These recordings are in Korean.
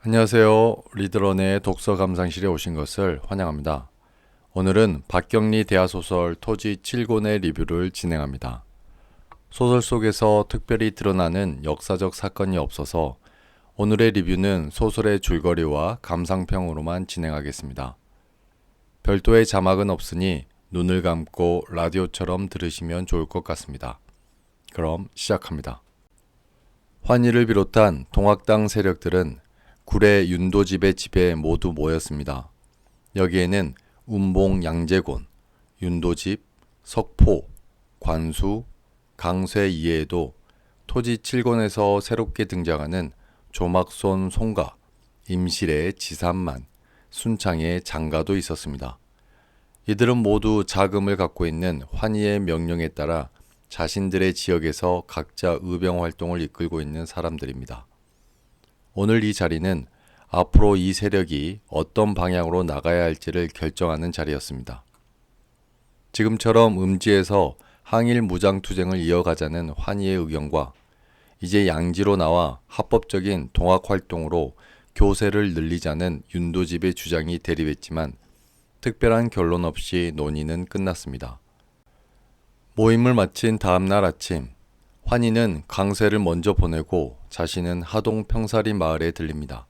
안녕하세요. 리드런의 독서 감상실에 오신 것을 환영합니다. 오늘은 박경리 대하소설 토지 7권의 리뷰를 진행합니다. 소설 속에서 특별히 드러나는 역사적 사건이 없어서 오늘의 리뷰는 소설의 줄거리와 감상평으로만 진행하겠습니다. 별도의 자막은 없으니 눈을 감고 라디오처럼 들으시면 좋을 것 같습니다. 그럼 시작합니다. 환희를 비롯한 동학당 세력들은 구례 윤도집의 집에 모두 모였습니다. 여기에는 운봉 양재곤, 윤도집, 석포, 관수, 강쇠 이외에도 토지 7권에서 새롭게 등장하는 조막손 송가, 임실의 지산만, 순창의 장가도 있었습니다. 이들은 모두 자금을 갖고 있는 환희의 명령에 따라 자신들의 지역에서 각자 의병 활동을 이끌고 있는 사람들입니다. 오늘 이 자리는 앞으로 이 세력이 어떤 방향으로 나가야 할지를 결정하는 자리였습니다. 지금처럼 음지에서 항일 무장투쟁을 이어가자는 환희의 의견과 이제 양지로 나와 합법적인 동학활동으로 교세를 늘리자는 윤도집의 주장이 대립했지만 특별한 결론 없이 논의는 끝났습니다. 모임을 마친 다음날 아침, 환희는 강쇠를 먼저 보내고 자신은 하동 평사리 마을에 들립니다.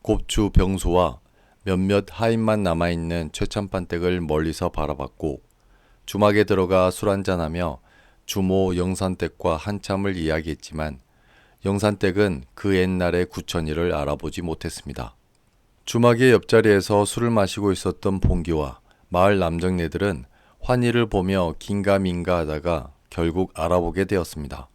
곱추 병수와 몇몇 하인만 남아있는 최참판댁을 멀리서 바라봤고 주막에 들어가 술 한잔하며 주모 영산댁과 한참을 이야기했지만 영산댁은 그 옛날의 구천이를 알아보지 못했습니다. 주막의 옆자리에서 술을 마시고 있었던 봉기와 마을 남정네들은 환희를 보며 긴가민가 하다가 결국 알아보게 되었습니다.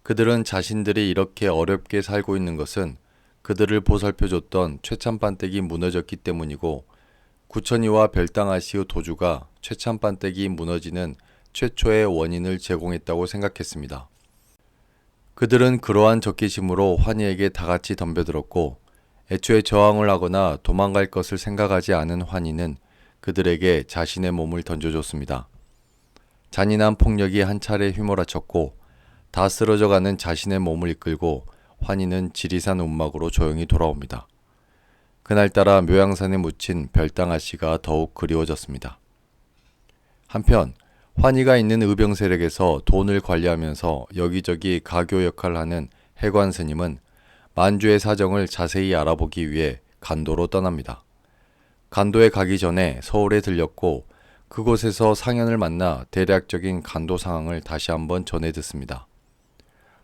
그들은 자신들이 이렇게 어렵게 살고 있는 것은 그들을 보살펴줬던 최참반댁이 무너졌기 때문이고 구천이와 별당아씨의 도주가 최참반댁이 무너지는 최초의 원인을 제공했다고 생각했습니다. 그들은 그러한 적개심으로 환희에게 다같이 덤벼들었고 애초에 저항을 하거나 도망갈 것을 생각하지 않은 환희는 그들에게 자신의 몸을 던져줬습니다. 잔인한 폭력이 한 차례 휘몰아쳤고 다 쓰러져가는 자신의 몸을 이끌고 환희는 지리산 움막으로 조용히 돌아옵니다. 그날따라 묘양산에 묻힌 별당아씨가 더욱 그리워졌습니다. 한편 환희가 있는 의병 세력에서 돈을 관리하면서 여기저기 가교 역할을 하는 해관 스님은 만주의 사정을 자세히 알아보기 위해 간도로 떠납니다. 간도에 가기 전에 서울에 들렸고 그곳에서 상현을 만나 대략적인 간도 상황을 다시 한번 전해 듣습니다.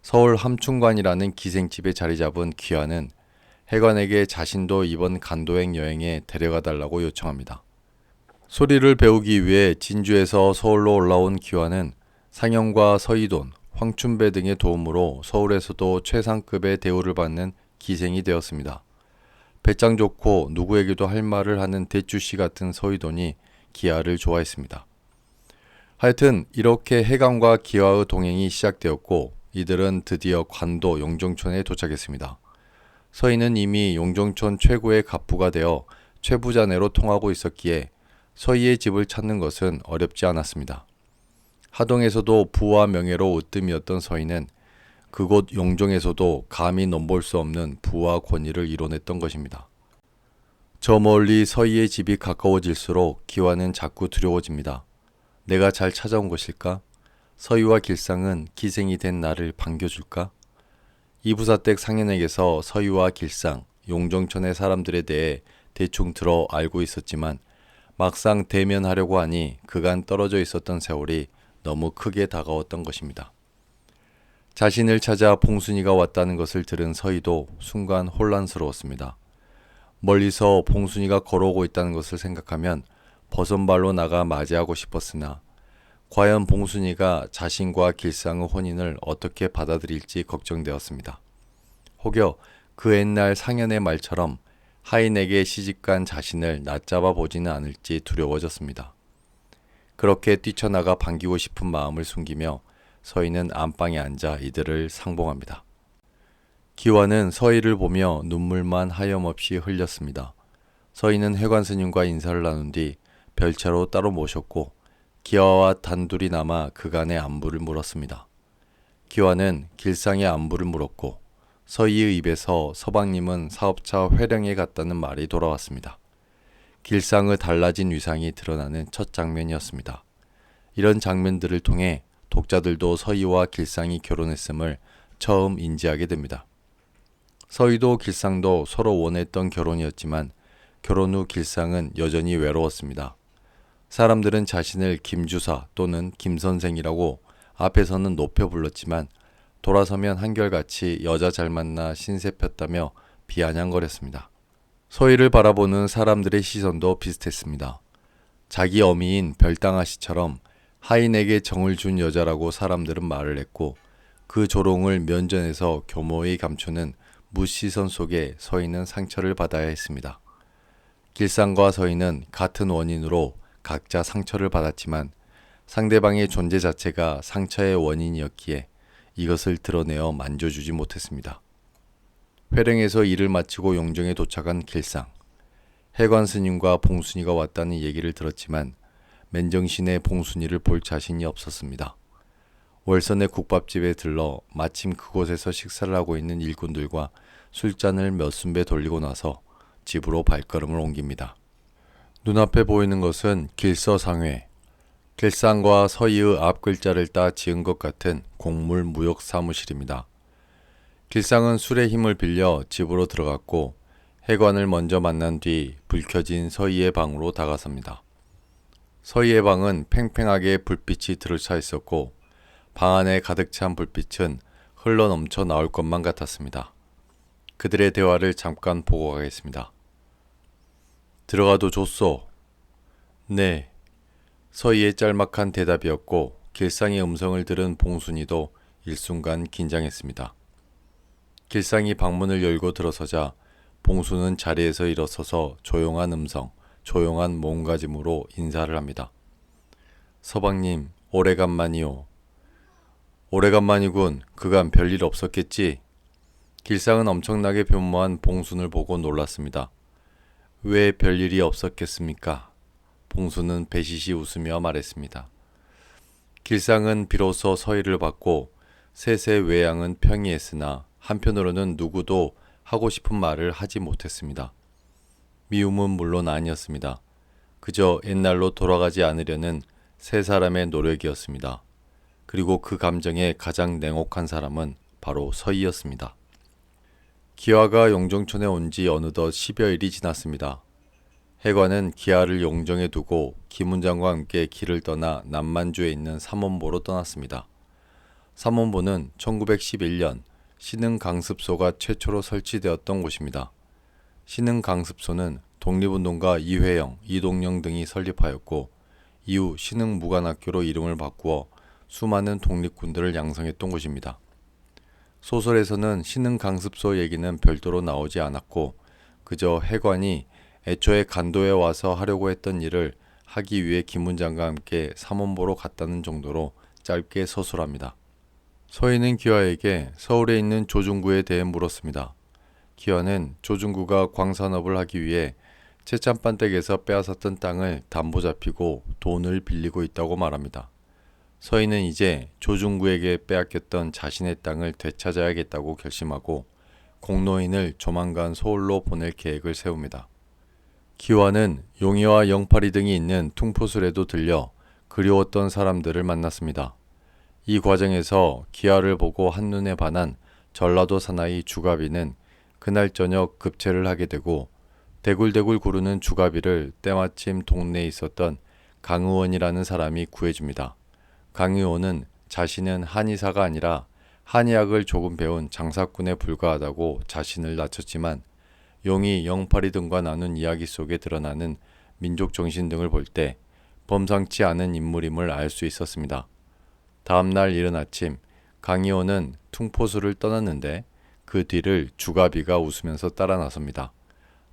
서울 함춘관이라는 기생집에 자리 잡은 귀환은 해관에게 자신도 이번 간도행 여행에 데려가 달라고 요청합니다. 소리를 배우기 위해 진주에서 서울로 올라온 귀환은 상현과 서이돈, 황춘배 등의 도움으로 서울에서도 최상급의 대우를 받는 기생이 되었습니다. 배짱 좋고 누구에게도 할 말을 하는 대주씨 같은 서이돈이 기아를 좋아했습니다. 하여튼 이렇게 해관과 기아의 동행이 시작되었고 이들은 드디어 관도 용종촌에 도착했습니다. 서희는 이미 용종촌 최고의 갑부가 되어 최부자네로 통하고 있었기에 서희의 집을 찾는 것은 어렵지 않았습니다. 하동에서도 부와 명예로 으뜸이었던 서희는 그곳 용종에서도 감히 넘볼 수 없는 부와 권위를 이뤄냈던 것입니다. 저 멀리 서희의 집이 가까워질수록 기와는 자꾸 두려워집니다. 내가 잘 찾아온 것일까? 서희와 길상은 기생이 된 나를 반겨줄까? 이부사댁 상현에게서 서희와 길상, 용종촌의 사람들에 대해 대충 들어 알고 있었지만 막상 대면하려고 하니 그간 떨어져 있었던 세월이 너무 크게 다가왔던 것입니다. 자신을 찾아 봉순이가 왔다는 것을 들은 서희도 순간 혼란스러웠습니다. 멀리서 봉순이가 걸어오고 있다는 것을 생각하면 버선발로 나가 맞이하고 싶었으나 과연 봉순이가 자신과 길상의 혼인을 어떻게 받아들일지 걱정되었습니다. 혹여 그 옛날 상현의 말처럼 하인에게 시집간 자신을 낮잡아 보지는 않을지 두려워졌습니다. 그렇게 뛰쳐나가 반기고 싶은 마음을 숨기며 서희는 안방에 앉아 이들을 상봉합니다. 기와는 서희를 보며 눈물만 하염없이 흘렸습니다. 서희는 해관 스님과 인사를 나눈 뒤 별차로 따로 모셨고 기와와 단둘이 남아 그간의 안부를 물었습니다. 기와는 길상의 안부를 물었고 서희의 입에서 서방님은 사업차 회령에 갔다는 말이 돌아왔습니다. 길상의 달라진 위상이 드러나는 첫 장면이었습니다. 이런 장면들을 통해 독자들도 서희와 길상이 결혼했음을 처음 인지하게 됩니다. 서희도 길상도 서로 원했던 결혼이었지만 결혼 후 길상은 여전히 외로웠습니다. 사람들은 자신을 김주사 또는 김선생이라고 앞에서는 높여 불렀지만 돌아서면 한결같이 여자 잘 만나 신세 폈다며 비아냥거렸습니다. 서희를 바라보는 사람들의 시선도 비슷했습니다. 자기 어미인 별당아씨처럼 하인에게 정을 준 여자라고 사람들은 말을 했고 그 조롱을 면전에서 교모히 감추는 무시선 속에 서희는 상처를 받아야 했습니다. 길상과 서희는 같은 원인으로 각자 상처를 받았지만 상대방의 존재 자체가 상처의 원인이었기에 이것을 드러내어 만져주지 못했습니다. 회령에서 일을 마치고 용정에 도착한 길상. 해관 스님과 봉순이가 왔다는 얘기를 들었지만 맨정신에 봉순이를 볼 자신이 없었습니다. 월선의 국밥집에 들러 마침 그곳에서 식사를 하고 있는 일꾼들과 술잔을 몇 순배 돌리고 나서 집으로 발걸음을 옮깁니다. 눈앞에 보이는 것은 길서상회, 길상과 서희의 앞 글자를 따 지은 것 같은 공물 무역 사무실입니다. 길상은 술의 힘을 빌려 집으로 들어갔고 해관을 먼저 만난 뒤 불 켜진 서희의 방으로 다가섭니다. 서희의 방은 팽팽하게 불빛이 들어차 있었고 방 안에 가득 찬 불빛은 흘러 넘쳐 나올 것만 같았습니다. 그들의 대화를 잠깐 보고 가겠습니다. 들어가도 좋소. 네. 서희의 짤막한 대답이었고 길상의 음성을 들은 봉순이도 일순간 긴장했습니다. 길상이 방문을 열고 들어서자 봉순은 자리에서 일어서서 조용한 음성, 조용한 몸가짐으로 인사를 합니다. 서방님, 오래간만이오. 오래간만이군. 그간 별일 없었겠지? 길상은 엄청나게 변모한 봉순을 보고 놀랐습니다. 왜 별일이 없었겠습니까? 봉순은 배시시 웃으며 말했습니다. 길상은 비로소 서희를 받고 셋의 외양은 평이했으나 한편으로는 누구도 하고 싶은 말을 하지 못했습니다. 미움은 물론 아니었습니다. 그저 옛날로 돌아가지 않으려는 세 사람의 노력이었습니다. 그리고 그 감정에 가장 냉혹한 사람은 바로 서희였습니다. 기화가 용정촌에 온 지 어느덧 10여일이 지났습니다. 해관은 기아를 용정에 두고 김훈장과 함께 길을 떠나 남만주에 있는 삼원보로 떠났습니다. 삼원보는 1911년 신흥강습소가 최초로 설치되었던 곳입니다. 신흥강습소는 독립운동가 이회영, 이동영 등이 설립하였고 이후 신흥무관학교로 이름을 바꾸어 수많은 독립군들을 양성했던 곳입니다. 소설에서는 신흥강습소 얘기는 별도로 나오지 않았고 그저 해관이 애초에 간도에 와서 하려고 했던 일을 하기 위해 김훈장과 함께 삼원보로 갔다는 정도로 짧게 서술합니다. 서희는 기화에게 서울에 있는 조중구에 대해 물었습니다. 기화는 조중구가 광산업을 하기 위해 채짬반댁에서 빼앗았던 땅을 담보 잡히고 돈을 빌리고 있다고 말합니다. 서희는 이제 조중구에게 빼앗겼던 자신의 땅을 되찾아야겠다고 결심하고 공노인을 조만간 서울로 보낼 계획을 세웁니다. 기화는 용의와 영팔이 등이 있는 퉁포술에도 들려 그리웠던 사람들을 만났습니다. 이 과정에서 기화를 보고 한눈에 반한 전라도 사나이 주가비는 그날 저녁 급체를 하게 되고 대굴대굴 구르는 주가비를 때마침 동네에 있었던 강의원이라는 사람이 구해줍니다. 강의원은 자신은 한의사가 아니라 한의학을 조금 배운 장사꾼에 불과하다고 자신을 낮췄지만 용이 영팔이 등과 나눈 이야기 속에 드러나는 민족 정신 등을 볼 때 범상치 않은 인물임을 알 수 있었습니다. 다음날 이른 아침 강의원은 퉁포수를 떠났는데 그 뒤를 주가비가 웃으면서 따라 나섭니다.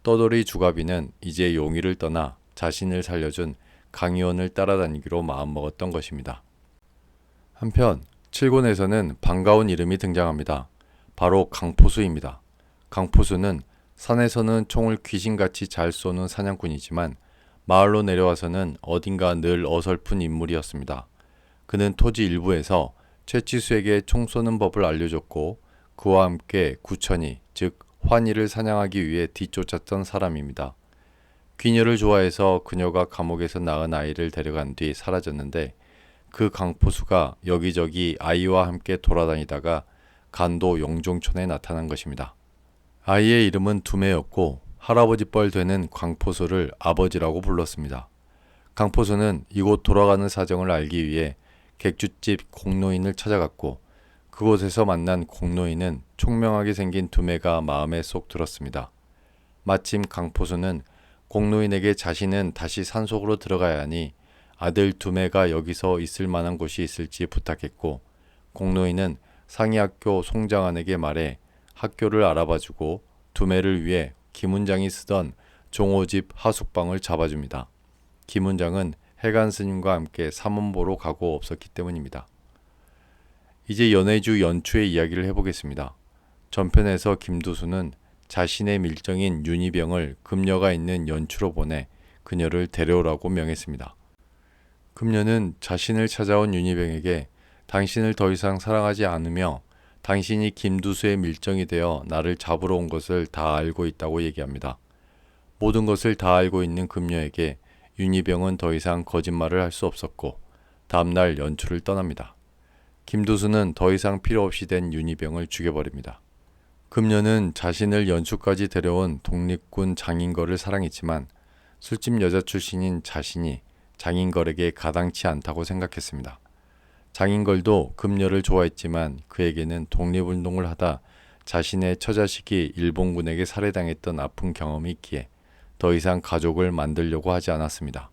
떠돌이 주가비는 이제 용의를 떠나 자신을 살려준 강의원을 따라다니기로 마음먹었던 것입니다. 한편 칠곤에서는 반가운 이름이 등장합니다. 바로 강포수입니다. 강포수는 산에서는 총을 귀신같이 잘 쏘는 사냥꾼이지만 마을로 내려와서는 어딘가 늘 어설픈 인물이었습니다. 그는 토지 일부에서 최치수에게 총 쏘는 법을 알려줬고 그와 함께 구천이, 즉 환희를 사냥하기 위해 뒤쫓았던 사람입니다. 귀녀를 좋아해서 그녀가 감옥에서 낳은 아이를 데려간 뒤 사라졌는데 그 강포수가 여기저기 아이와 함께 돌아다니다가 간도 용종촌에 나타난 것입니다. 아이의 이름은 두매였고 할아버지 뻘 되는 강포수를 아버지라고 불렀습니다. 강포수는 이곳 돌아가는 사정을 알기 위해 객주집 공노인을 찾아갔고 그곳에서 만난 공노인은 총명하게 생긴 두매가 마음에 쏙 들었습니다. 마침 강포수는 공노인에게 자신은 다시 산속으로 들어가야 하니 아들 두매가 여기서 있을 만한 곳이 있을지 부탁했고 공노인은 상이학교 송장안에게 말해 학교를 알아봐주고 두매를 위해 김훈장이 쓰던 종호집 하숙방을 잡아줍니다. 김훈장은 해간 스님과 함께 삼원보로 가고 없었기 때문입니다. 이제 연해주 연추의 이야기를 해보겠습니다. 전편에서 김두수는 자신의 밀정인 윤희병을 금녀가 있는 연추로 보내 그녀를 데려오라고 명했습니다. 금녀는 자신을 찾아온 윤희병에게 당신을 더 이상 사랑하지 않으며 당신이 김두수의 밀정이 되어 나를 잡으러 온 것을 다 알고 있다고 얘기합니다. 모든 것을 다 알고 있는 금녀에게 윤희병은 더 이상 거짓말을 할 수 없었고 다음날 연추를 떠납니다. 김두수는 더 이상 필요 없이 된 윤희병을 죽여버립니다. 금녀는 자신을 연추까지 데려온 독립군 장인걸을 사랑했지만 술집 여자 출신인 자신이 장인걸에게 가당치 않다고 생각했습니다. 장인걸도 금녀를 좋아했지만 그에게는 독립운동을 하다 자신의 처자식이 일본군에게 살해당했던 아픈 경험이 있기에 더 이상 가족을 만들려고 하지 않았습니다.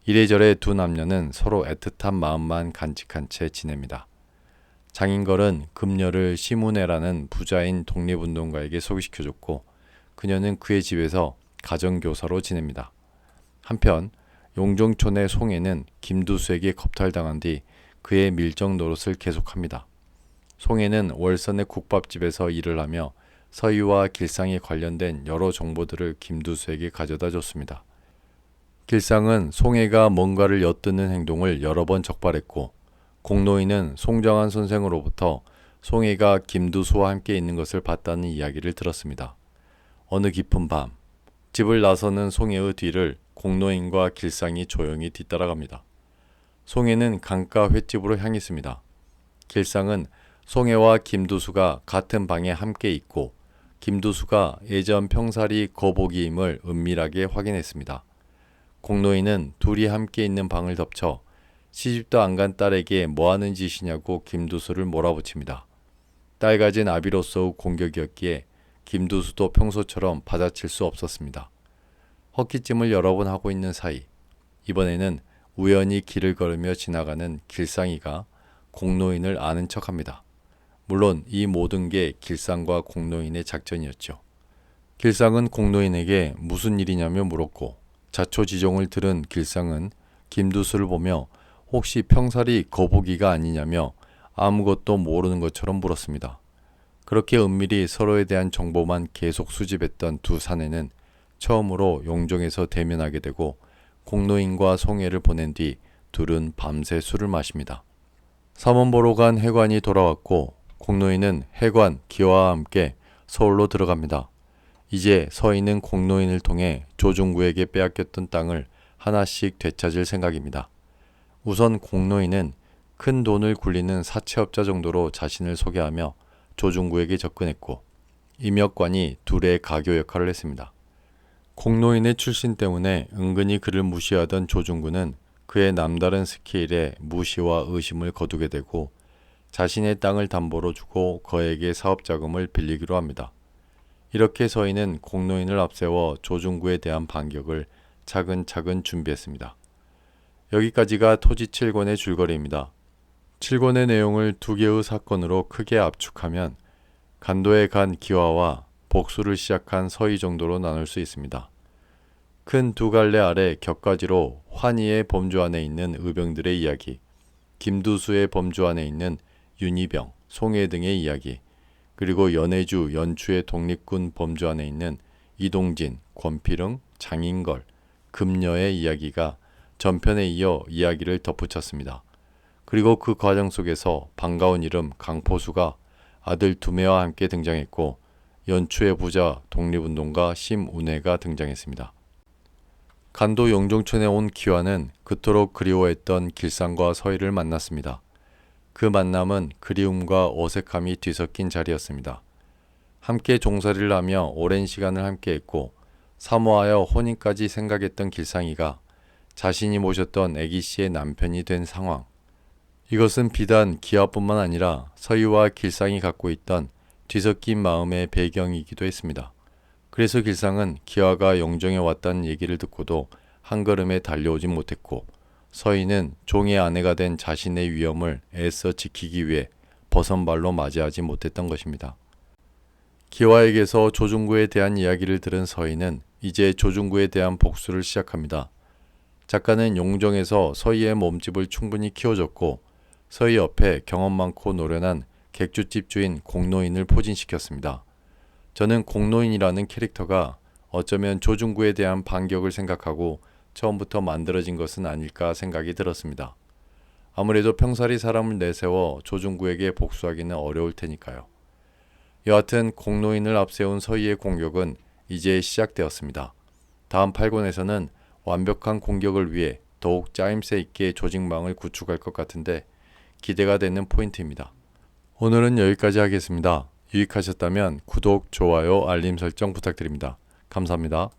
이래저래 두 남녀는 서로 애틋한 마음만 간직한 채 지냅니다. 장인걸은 금녀를 시문회라는 부자인 독립운동가에게 소개시켜줬고 그녀는 그의 집에서 가정교사로 지냅니다. 한편 용종촌의 송해는 김두수에게 겁탈당한 뒤 그의 밀정 노릇을 계속합니다. 송해는 월선의 국밥집에서 일을 하며 서희와 길상에 관련된 여러 정보들을 김두수에게 가져다 줬습니다. 길상은 송해가 뭔가를 엿듣는 행동을 여러 번 적발했고 공노인은 송정한 선생으로부터 송해가 김두수와 함께 있는 것을 봤다는 이야기를 들었습니다. 어느 깊은 밤 집을 나서는 송해의 뒤를 공노인과 길상이 조용히 뒤따라갑니다. 송해는 강가 횟집으로 향했습니다. 길상은 송해와 김두수가 같은 방에 함께 있고 김두수가 예전 평살이 거복이임을 은밀하게 확인했습니다. 공노인은 둘이 함께 있는 방을 덮쳐 시집도 안 간 딸에게 뭐하는 짓이냐고 김두수를 몰아붙입니다. 딸 가진 아비로서의 공격이었기에 김두수도 평소처럼 받아칠 수 없었습니다. 헛기침을 여러 번 하고 있는 사이 이번에는 우연히 길을 걸으며 지나가는 길상이가 공노인을 아는 척합니다. 물론 이 모든 게 길상과 공노인의 작전이었죠. 길상은 공노인에게 무슨 일이냐며 물었고 자초지종을 들은 길상은 김두수를 보며 혹시 평살이 거북이가 아니냐며 아무것도 모르는 것처럼 물었습니다. 그렇게 은밀히 서로에 대한 정보만 계속 수집했던 두 사내는 처음으로 용종에서 대면하게 되고 공노인과 송해를 보낸 뒤 둘은 밤새 술을 마십니다. 삼원보로 간 해관이 돌아왔고 공노인은 해관 기와와 함께 서울로 들어갑니다. 이제 서희는 공노인을 통해 조중구에게 빼앗겼던 땅을 하나씩 되찾을 생각입니다. 우선 공노인은 큰 돈을 굴리는 사채업자 정도로 자신을 소개하며 조중구에게 접근했고 임역관이 둘의 가교 역할을 했습니다. 공노인의 출신 때문에 은근히 그를 무시하던 조중구는 그의 남다른 스케일에 무시와 의심을 거두게 되고 자신의 땅을 담보로 주고 그에게 사업자금을 빌리기로 합니다. 이렇게 서희는 공노인을 앞세워 조중구에 대한 반격을 차근차근 준비했습니다. 여기까지가 토지 7권의 줄거리입니다. 7권의 내용을 두 개의 사건으로 크게 압축하면 간도에 간 기와와 복수를 시작한 서희 정도로 나눌 수 있습니다. 큰 두 갈래 아래 격가지로 환희의 범주 안에 있는 의병들의 이야기, 김두수의 범주 안에 있는 윤희병, 송해 등의 이야기, 그리고 연해주, 연추의 독립군 범주 안에 있는 이동진, 권필흥, 장인걸, 금녀의 이야기가 전편에 이어 이야기를 덧붙였습니다. 그리고 그 과정 속에서 반가운 이름 강포수가 아들 두매와 함께 등장했고 연추의 부자 독립운동가 심운해가 등장했습니다. 간도 영종촌에 온 기화는 그토록 그리워했던 길상과 서희를 만났습니다. 그 만남은 그리움과 어색함이 뒤섞인 자리였습니다. 함께 종살이를 하며 오랜 시간을 함께했고 사모하여 혼인까지 생각했던 길상이가 자신이 모셨던 애기씨의 남편이 된 상황. 이것은 비단 기화뿐만 아니라 서희와 길상이 갖고 있던 뒤섞인 마음의 배경이기도 했습니다. 그래서 길상은 기화가 영종에 왔다는 얘기를 듣고도 한걸음에 달려오지 못했고 서희는 종의 아내가 된 자신의 위엄을 애써 지키기 위해 버선발로 맞이하지 못했던 것입니다. 기화에게서 조중구에 대한 이야기를 들은 서희는 이제 조중구에 대한 복수를 시작합니다. 작가는 용정에서 서희의 몸집을 충분히 키워줬고 서희 옆에 경험 많고 노련한 객주집 주인 공노인을 포진시켰습니다. 저는 공노인이라는 캐릭터가 어쩌면 조중구에 대한 반격을 생각하고 처음부터 만들어진 것은 아닐까 생각이 들었습니다. 아무래도 평사리 사람을 내세워 조중구에게 복수하기는 어려울 테니까요. 여하튼 공노인을 앞세운 서희의 공격은 이제 시작되었습니다. 다음 8권에서는 완벽한 공격을 위해 더욱 짜임새 있게 조직망을 구축할 것 같은데 기대가 되는 포인트입니다. 오늘은 여기까지 하겠습니다. 유익하셨다면 구독, 좋아요, 알림 설정 부탁드립니다. 감사합니다.